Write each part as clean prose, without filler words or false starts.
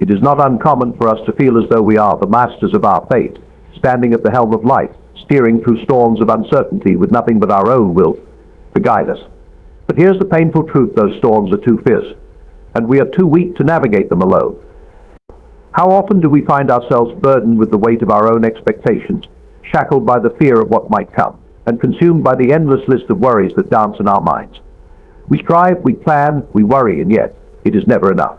It is not uncommon for us to feel as though we are the masters of our fate, standing at the helm of life, steering through storms of uncertainty with nothing but our own will to guide us. But here's the painful truth: those storms are too fierce, and we are too weak to navigate them alone. How often do we find ourselves burdened with the weight of our own expectations, shackled by the fear of what might come, and consumed by the endless list of worries that dance in our minds? We strive, we plan, we worry, and yet it is never enough.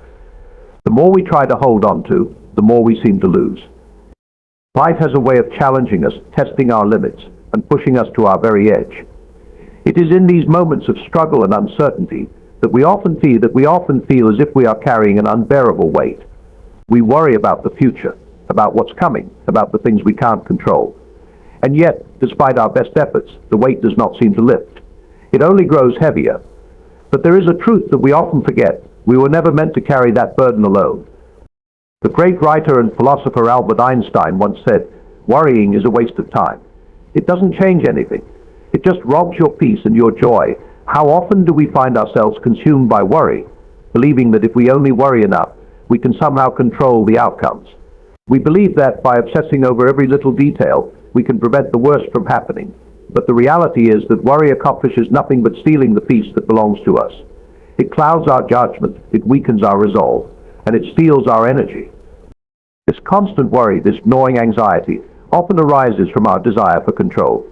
The more we try to hold on to, the more we seem to lose. Life has a way of challenging us, testing our limits, and pushing us to our very edge. It is in these moments of struggle and uncertainty that we often feel as if we are carrying an unbearable weight. We worry about the future, about what's coming, about the things we can't control. And yet, despite our best efforts, the weight does not seem to lift. It only grows heavier. But there is a truth that we often forget: we were never meant to carry that burden alone. The great writer and philosopher Albert Einstein once said, "Worrying is a waste of time. It doesn't change anything. It just robs your peace and your joy." How often do we find ourselves consumed by worry, believing that if we only worry enough, we can somehow control the outcomes? We believe that by obsessing over every little detail, we can prevent the worst from happening. But the reality is that worry accomplishes nothing but stealing the peace that belongs to us. It clouds our judgment, it weakens our resolve, and it steals our energy. This constant worry, this gnawing anxiety, often arises from our desire for control.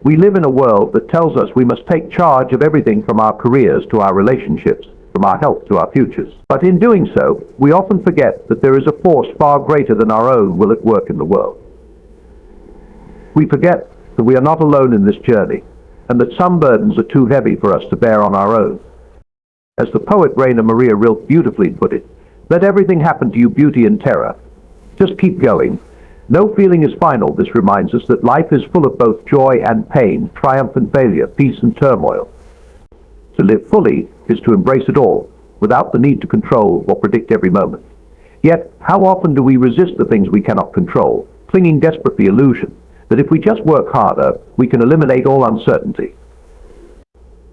We live in a world that tells us we must take charge of everything from our careers to our relationships, from our health to our futures. But in doing so, we often forget that there is a force far greater than our own will at work in the world. We forget that we are not alone in this journey, and that some burdens are too heavy for us to bear on our own. As the poet Rainer Maria Rilke beautifully put it, "Let everything happen to you, beauty and terror. Just keep going. No feeling is final." This reminds us that life is full of both joy and pain, triumph and failure, peace and turmoil. To live fully is to embrace it all, without the need to control or predict every moment. Yet, how often do we resist the things we cannot control, clinging desperate to the illusion that if we just work harder, we can eliminate all uncertainty?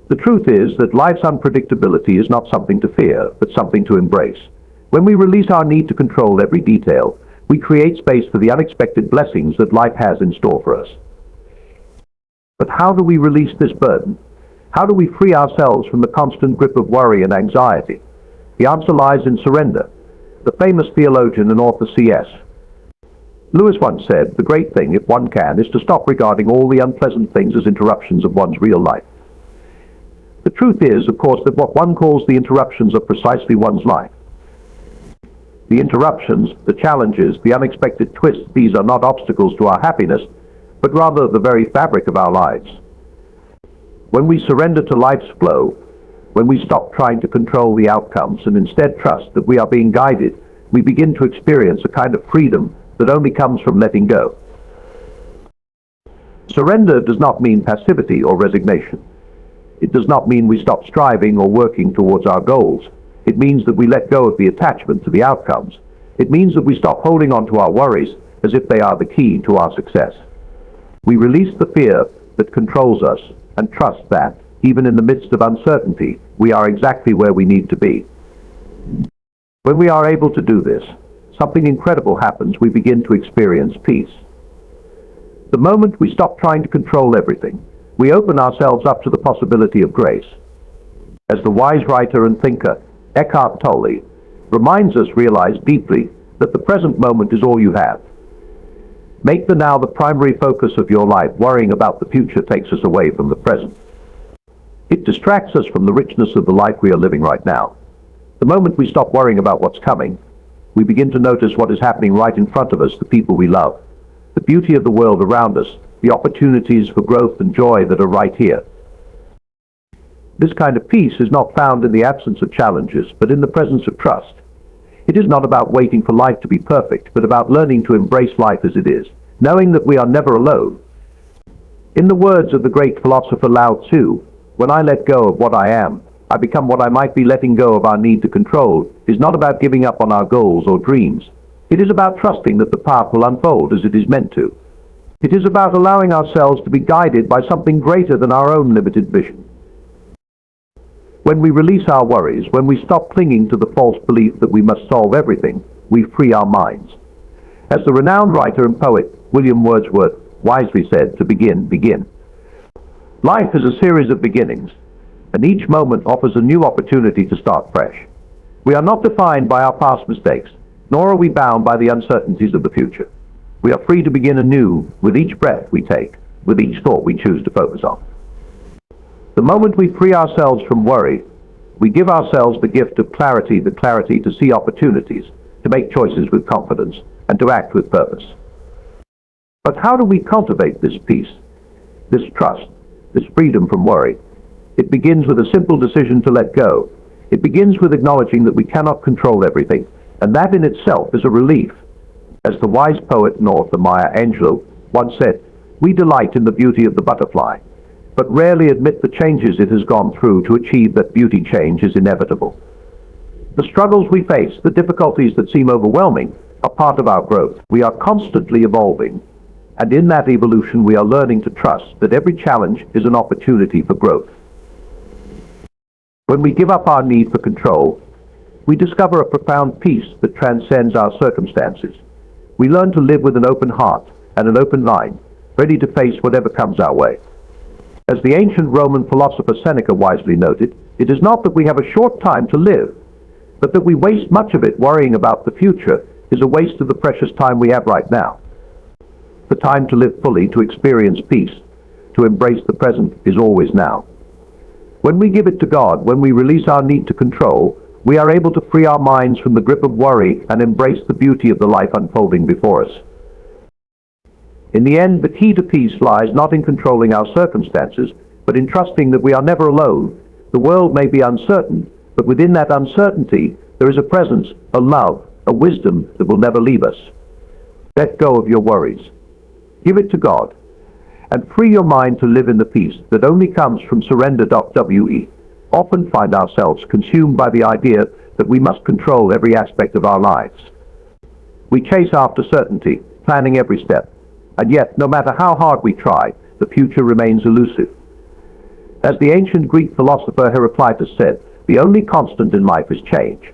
The truth is that life's unpredictability is not something to fear, but something to embrace. When we release our need to control every detail, we create space for the unexpected blessings that life has in store for us. But how do we release this burden? How do we free ourselves from the constant grip of worry and anxiety? The answer lies in surrender. The famous theologian and author C.S. Lewis once said, "The great thing, if one can, is to stop regarding all the unpleasant things as interruptions of one's real life." The truth is, of course, that what one calls the interruptions are precisely one's life. The interruptions, the challenges, the unexpected twists, these are not obstacles to our happiness, but rather the very fabric of our lives. When we surrender to life's flow, when we stop trying to control the outcomes and instead trust that we are being guided, we begin to experience a kind of freedom that only comes from letting go. Surrender does not mean passivity or resignation. It does not mean we stop striving or working towards our goals. It means that we let go of the attachment to the outcomes. It means that we stop holding on to our worries as if they are the key to our success. We release the fear that controls us and trust that, even in the midst of uncertainty, we are exactly where we need to be. When we are able to do this, something incredible happens. We begin to experience peace. The moment we stop trying to control everything, we open ourselves up to the possibility of grace. As the wise writer and thinker Eckhart Tolle reminds us, realize deeply that the present moment is all you have. Make the now the primary focus of your life. Worrying about the future takes us away from the present. It distracts us from the richness of the life we are living right now. The moment we stop worrying about what's coming, we begin to notice what is happening right in front of us, the people we love, the beauty of the world around us, the opportunities for growth and joy that are right here. This kind of peace is not found in the absence of challenges, but in the presence of trust. It is not about waiting for life to be perfect, but about learning to embrace life as it is, knowing that we are never alone. In the words of the great philosopher Lao Tzu, "When I let go of what I am, I become what I might be." Letting go of our need to control is not about giving up on our goals or dreams. It is about trusting that the path will unfold as it is meant to. It is about allowing ourselves to be guided by something greater than our own limited vision. When we release our worries, when we stop clinging to the false belief that we must solve everything, we free our minds. As the renowned writer and poet William Wordsworth wisely said, to begin, begin. Life is a series of beginnings, and each moment offers a new opportunity to start fresh. We are not defined by our past mistakes, nor are we bound by the uncertainties of the future. We are free to begin anew with each breath we take, with each thought we choose to focus on. The moment we free ourselves from worry, we give ourselves the gift of clarity, the clarity to see opportunities, to make choices with confidence, and to act with purpose. But how do we cultivate this peace, this trust, this freedom from worry? It begins with a simple decision to let go. It begins with acknowledging that we cannot control everything, and that in itself is a relief. As the wise poet and author Maya Angelou once said, "We delight in the beauty of the butterfly, but rarely admit the changes it has gone through to achieve that beauty. Change is inevitable." The struggles we face, the difficulties that seem overwhelming, are part of our growth. We are constantly evolving, and in that evolution we are learning to trust that every challenge is an opportunity for growth. When we give up our need for control, we discover a profound peace that transcends our circumstances. We learn to live with an open heart and an open mind, ready to face whatever comes our way. As the ancient Roman philosopher Seneca wisely noted, it is not that we have a short time to live, but that we waste much of it worrying about the future is a waste of the precious time we have right now. The time to live fully, to experience peace, to embrace the present is always now. When we give it to God, when we release our need to control, we are able to free our minds from the grip of worry and embrace the beauty of the life unfolding before us. In the end, the key to peace lies not in controlling our circumstances, but in trusting that we are never alone. The world may be uncertain, but within that uncertainty, there is a presence, a love, a wisdom that will never leave us. Let go of your worries. Give it to God, and free your mind to live in the peace that only comes from surrender. We often find ourselves consumed by the idea that we must control every aspect of our lives. We chase after certainty, planning every step, and yet, no matter how hard we try, the future remains elusive. As the ancient Greek philosopher Heraclitus said, the only constant in life is change.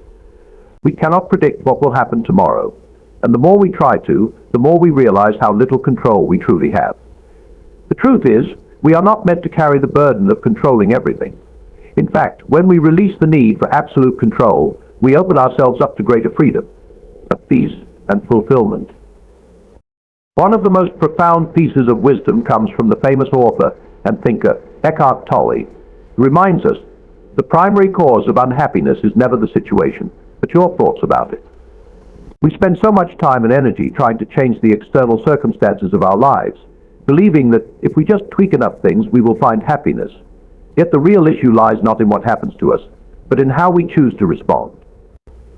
We cannot predict what will happen tomorrow, and the more we try to, the more we realize how little control we truly have. The truth is, we are not meant to carry the burden of controlling everything. In fact, when we release the need for absolute control, we open ourselves up to greater freedom, of peace and fulfillment. One of the most profound pieces of wisdom comes from the famous author and thinker Eckhart Tolle, who reminds us the primary cause of unhappiness is never the situation, but your thoughts about it. We spend so much time and energy trying to change the external circumstances of our lives, believing that if we just tweak enough things, we will find happiness. Yet the real issue lies not in what happens to us, but in how we choose to respond.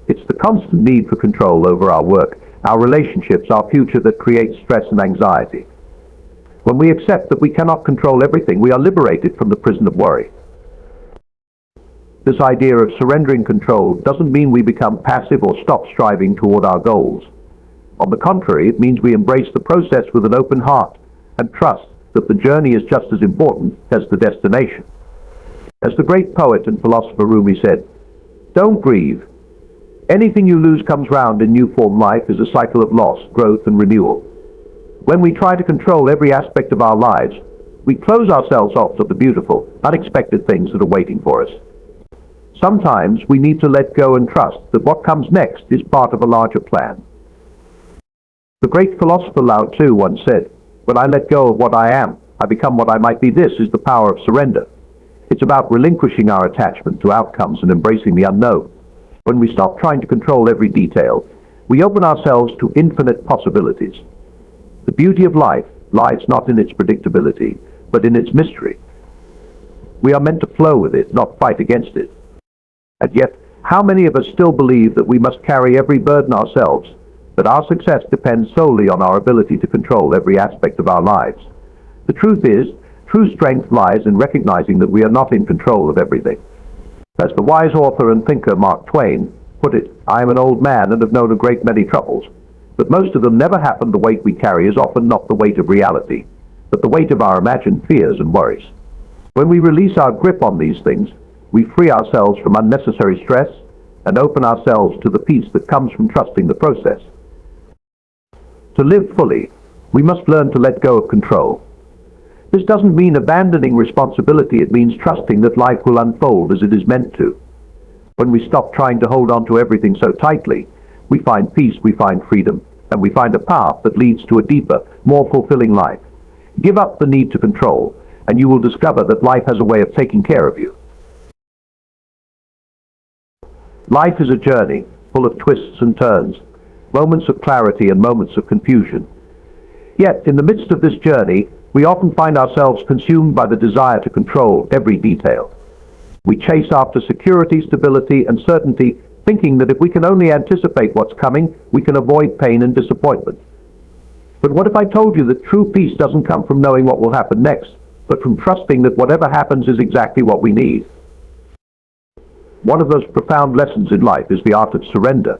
It's the constant need for control over our work, our relationships, our future that creates stress and anxiety. When we accept that we cannot control everything, we are liberated from the prison of worry. This idea of surrendering control doesn't mean we become passive or stop striving toward our goals. On the contrary, it means we embrace the process with an open heart and trust that the journey is just as important as the destination. As the great poet and philosopher Rumi said, "Don't grieve. Anything you lose comes round in new form. Life is a cycle of loss, growth, and renewal." When we try to control every aspect of our lives, we close ourselves off to the beautiful, unexpected things that are waiting for us. Sometimes we need to let go and trust that what comes next is part of a larger plan. The great philosopher Lao Tzu once said, "When I let go of what I am, I become what I might be." This is the power of surrender. It's about relinquishing our attachment to outcomes and embracing the unknown. When we stop trying to control every detail, we open ourselves to infinite possibilities. The beauty of life lies not in its predictability, but in its mystery. We are meant to flow with it, not fight against it. And yet, how many of us still believe that we must carry every burden ourselves, that our success depends solely on our ability to control every aspect of our lives? The truth is, true strength lies in recognizing that we are not in control of everything. As the wise author and thinker Mark Twain put it, "I am an old man and have known a great many troubles, but most of them never happen. The weight we carry is often not the weight of reality, but the weight of our imagined fears and worries." When we release our grip on these things, We free ourselves from unnecessary stress and open ourselves to the peace that comes from trusting the process. To live fully, we must learn to let go of control. This doesn't mean abandoning responsibility, it means trusting that life will unfold as it is meant to. When we stop trying to hold on to everything so tightly, we find peace, we find freedom, and we find a path that leads to a deeper, more fulfilling life. Give up the need to control, and you will discover that life has a way of taking care of you. Life is a journey, full of twists and turns, moments of clarity and moments of confusion. Yet, in the midst of this journey, we often find ourselves consumed by the desire to control every detail. We chase after security, stability, and certainty, thinking that if we can only anticipate what's coming, we can avoid pain and disappointment. But what if I told you that true peace doesn't come from knowing what will happen next, but from trusting that whatever happens is exactly what we need? One of those profound lessons in life is the art of surrender.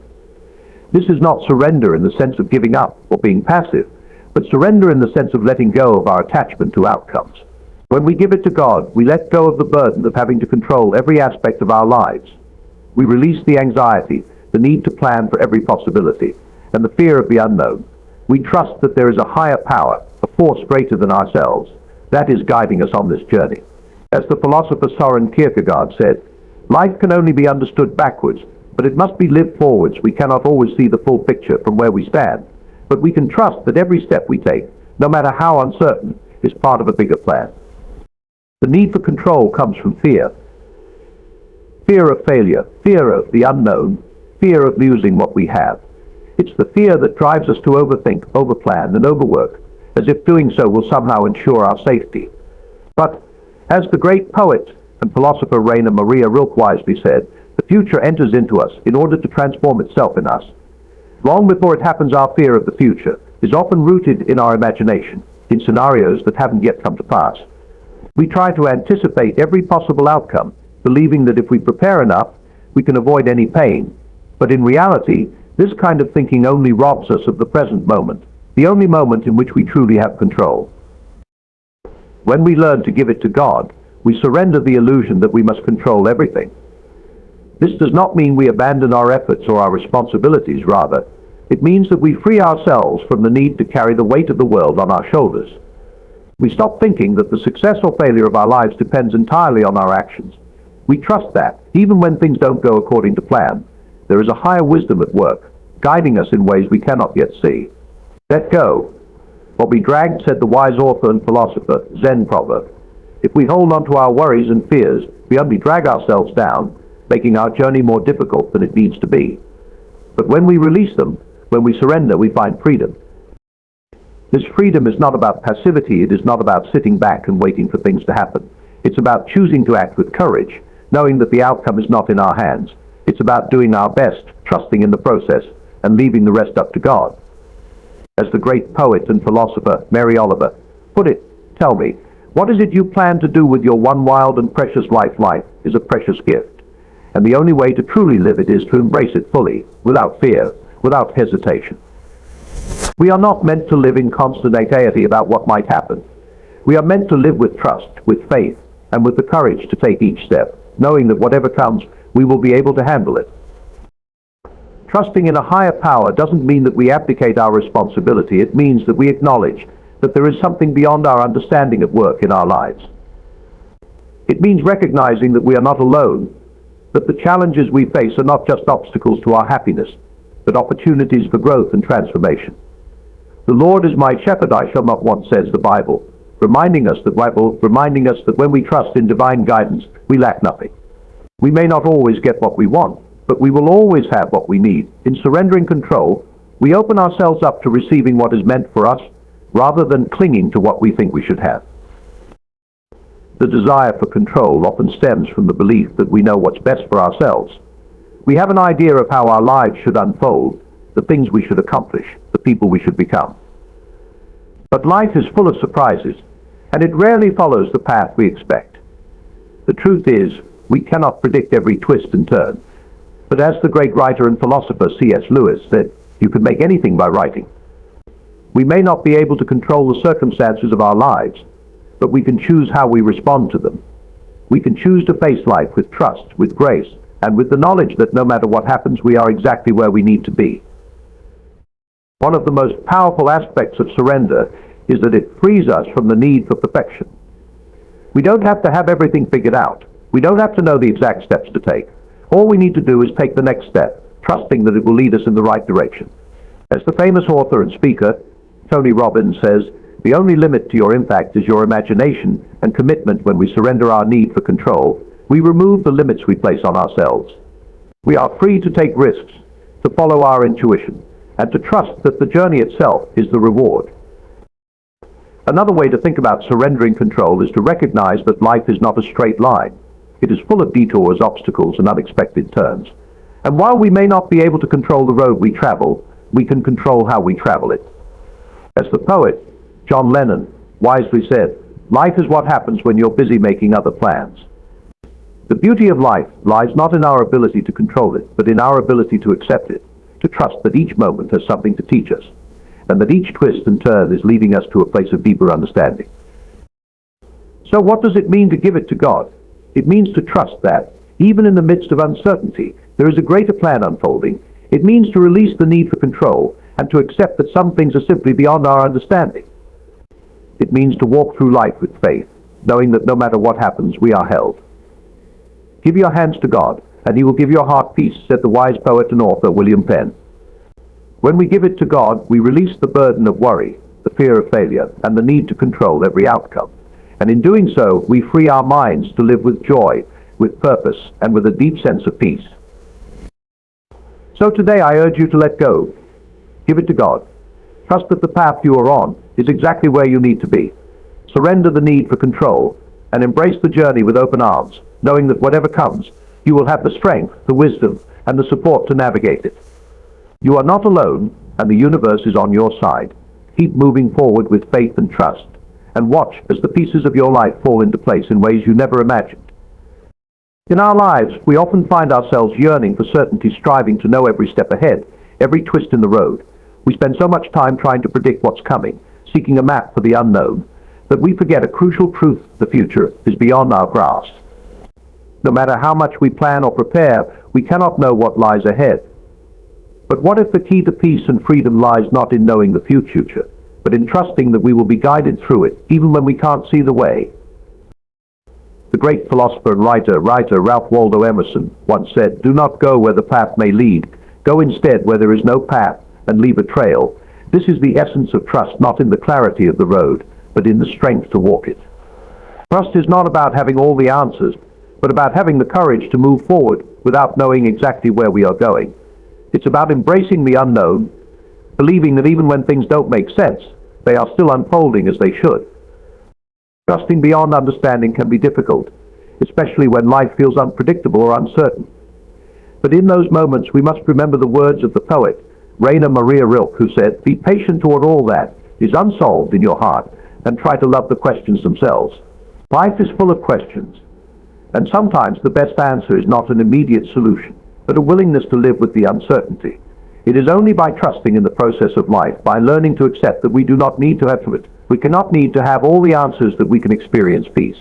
This is not surrender in the sense of giving up or being passive, but surrender in the sense of letting go of our attachment to outcomes. When we give it to God, we let go of the burden of having to control every aspect of our lives. We release the anxiety, the need to plan for every possibility, and the fear of the unknown. We trust that there is a higher power, a force greater than ourselves, that is guiding us on this journey. As the philosopher Søren Kierkegaard said, life can only be understood backwards, but it must be lived forwards. We cannot always see the full picture from where we stand, but we can trust that every step we take, no matter how uncertain, is part of a bigger plan. The need for control comes from fear. Fear of failure, fear of the unknown, fear of losing what we have. It's the fear that drives us to overthink, overplan, and overwork, as if doing so will somehow ensure our safety. But, as the great poet and philosopher Rainer Maria Rilke wisely said, the future enters into us in order to transform itself in us. Long before it happens, our fear of the future is often rooted in our imagination, in scenarios that haven't yet come to pass. We try to anticipate every possible outcome, believing that if we prepare enough, we can avoid any pain. But in reality, this kind of thinking only robs us of the present moment, the only moment in which we truly have control. When we learn to give it to God, we surrender the illusion that we must control everything. This does not mean we abandon our efforts or our responsibilities, rather. It means that we free ourselves from the need to carry the weight of the world on our shoulders. We stop thinking that the success or failure of our lives depends entirely on our actions. We trust that, even when things don't go according to plan, there is a higher wisdom at work, guiding us in ways we cannot yet see. Let go. What we dragged, said the wise author and philosopher, Zen proverb. If we hold on to our worries and fears, we only drag ourselves down, making our journey more difficult than it needs to be. But when we release them, when we surrender, we find freedom. This freedom is not about passivity, it is not about sitting back and waiting for things to happen. It's about choosing to act with courage, knowing that the outcome is not in our hands. It's about doing our best, trusting in the process, and leaving the rest up to God. As the great poet and philosopher Mary Oliver put it, tell me, what is it you plan to do with your one wild and precious life? Life is a precious gift, and the only way to truly live it is to embrace it fully, without fear, without hesitation. We are not meant to live in constant anxiety about what might happen. We are meant to live with trust, with faith, and with the courage to take each step, knowing that whatever comes, we will be able to handle it. Trusting in a higher power doesn't mean that we abdicate our responsibility. It means that we acknowledge that there is something beyond our understanding at work in our lives. It means recognizing that we are not alone, that the challenges we face are not just obstacles to our happiness, but opportunities for growth and transformation. The Lord is my shepherd, I shall not want, says the Bible, reminding us that when we trust in divine guidance, we lack nothing. We may not always get what we want, but we will always have what we need. In surrendering control, we open ourselves up to receiving what is meant for us, rather than clinging to what we think we should have. The desire for control often stems from the belief that we know what's best for ourselves. We have an idea of how our lives should unfold, the things we should accomplish, the people we should become. But life is full of surprises, and it rarely follows the path we expect. The truth is, we cannot predict every twist and turn. But as the great writer and philosopher C.S. Lewis said, you can make anything by writing. We may not be able to control the circumstances of our lives, but we can choose how we respond to them. We can choose to face life with trust, with grace, and with the knowledge that no matter what happens, we are exactly where we need to be. One of the most powerful aspects of surrender is that it frees us from the need for perfection. We don't have to have everything figured out. We don't have to know the exact steps to take. All we need to do is take the next step, trusting that it will lead us in the right direction. As the famous author and speaker, Tony Robbins, says, the only limit to your impact is your imagination and commitment. When we surrender our need for control, we remove the limits we place on ourselves. We are free to take risks, to follow our intuition, and to trust that the journey itself is the reward. Another way to think about surrendering control is to recognize that life is not a straight line. It is full of detours, obstacles, and unexpected turns. And while we may not be able to control the road we travel, we can control how we travel it. As the poet John Lennon wisely said, life is what happens when you're busy making other plans. The beauty of life lies not in our ability to control it, but in our ability to accept it, to trust that each moment has something to teach us, and that each twist and turn is leading us to a place of deeper understanding. So what does it mean to give it to God? It means to trust that, even in the midst of uncertainty, there is a greater plan unfolding. It means to release the need for control and to accept that some things are simply beyond our understanding. It means to walk through life with faith, knowing that no matter what happens, we are held. Give your hands to God, and He will give your heart peace, said the wise poet and author William Penn. When we give it to God, we release the burden of worry, the fear of failure, and the need to control every outcome. And in doing so, we free our minds to live with joy, with purpose, and with a deep sense of peace. So today I urge you to let go. Give it to God. Trust that the path you are on is exactly where you need to be. Surrender the need for control and embrace the journey with open arms, knowing that whatever comes, you will have the strength, the wisdom, and the support to navigate it. You are not alone, and the universe is on your side. Keep moving forward with faith and trust, and watch as the pieces of your life fall into place in ways you never imagined. In our lives, we often find ourselves yearning for certainty, striving to know every step ahead, every twist in the road. We spend so much time trying to predict what's coming, seeking a map for the unknown, that we forget a crucial truth: the future is beyond our grasp. No matter how much we plan or prepare, we cannot know what lies ahead. But what if the key to peace and freedom lies not in knowing the future, but in trusting that we will be guided through it, even when we can't see the way? The great philosopher and writer Ralph Waldo Emerson once said, "Do not go where the path may lead. Go instead where there is no path, and leave a trail." This is the essence of trust, not in the clarity of the road, but in the strength to walk it. Trust is not about having all the answers, but about having the courage to move forward without knowing exactly where we are going. It's about embracing the unknown, believing that even when things don't make sense, they are still unfolding as they should. Trusting beyond understanding can be difficult, especially when life feels unpredictable or uncertain. But in those moments, we must remember the words of the poet Rainer Maria Rilke, who said, "Be patient toward all that is unsolved in your heart, and try to love the questions themselves." Life is full of questions, and sometimes the best answer is not an immediate solution, but a willingness to live with the uncertainty. It is only by trusting in the process of life, by learning to accept that we cannot need to have all the answers, that we can experience peace.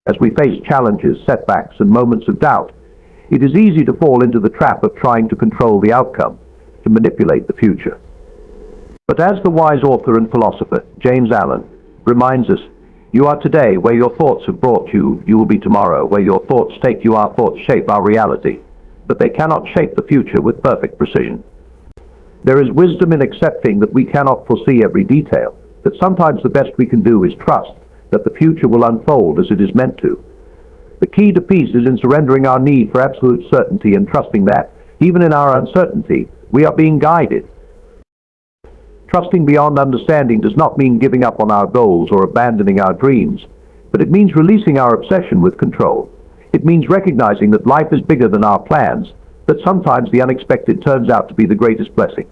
As we face challenges, setbacks, and moments of doubt, it is easy to fall into the trap of trying to control the outcome, to manipulate the future. But as the wise author and philosopher James Allen reminds us, you are today where your thoughts have brought you, you will be tomorrow. Where your thoughts take you, our thoughts shape our reality. But they cannot shape the future with perfect precision. There is wisdom in accepting that we cannot foresee every detail, that sometimes the best we can do is trust that the future will unfold as it is meant to. The key to peace is in surrendering our need for absolute certainty and trusting that, even in our uncertainty, we are being guided. Trusting beyond understanding does not mean giving up on our goals or abandoning our dreams, but it means releasing our obsession with control. It means recognizing that life is bigger than our plans, that sometimes the unexpected turns out to be the greatest blessing.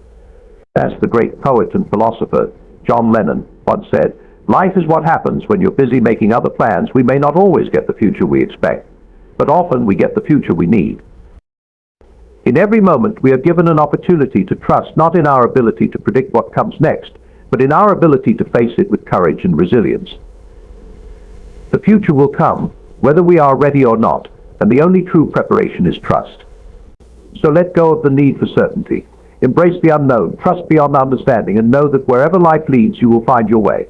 As the great poet and philosopher John Lennon once said, "Life is what happens when you're busy making other plans. We may not always get the future we expect, but often we get the future we need." In every moment, we are given an opportunity to trust not in our ability to predict what comes next, but in our ability to face it with courage and resilience. The future will come, whether we are ready or not, and the only true preparation is trust. So let go of the need for certainty. Embrace the unknown, trust beyond understanding, and know that wherever life leads, you will find your way.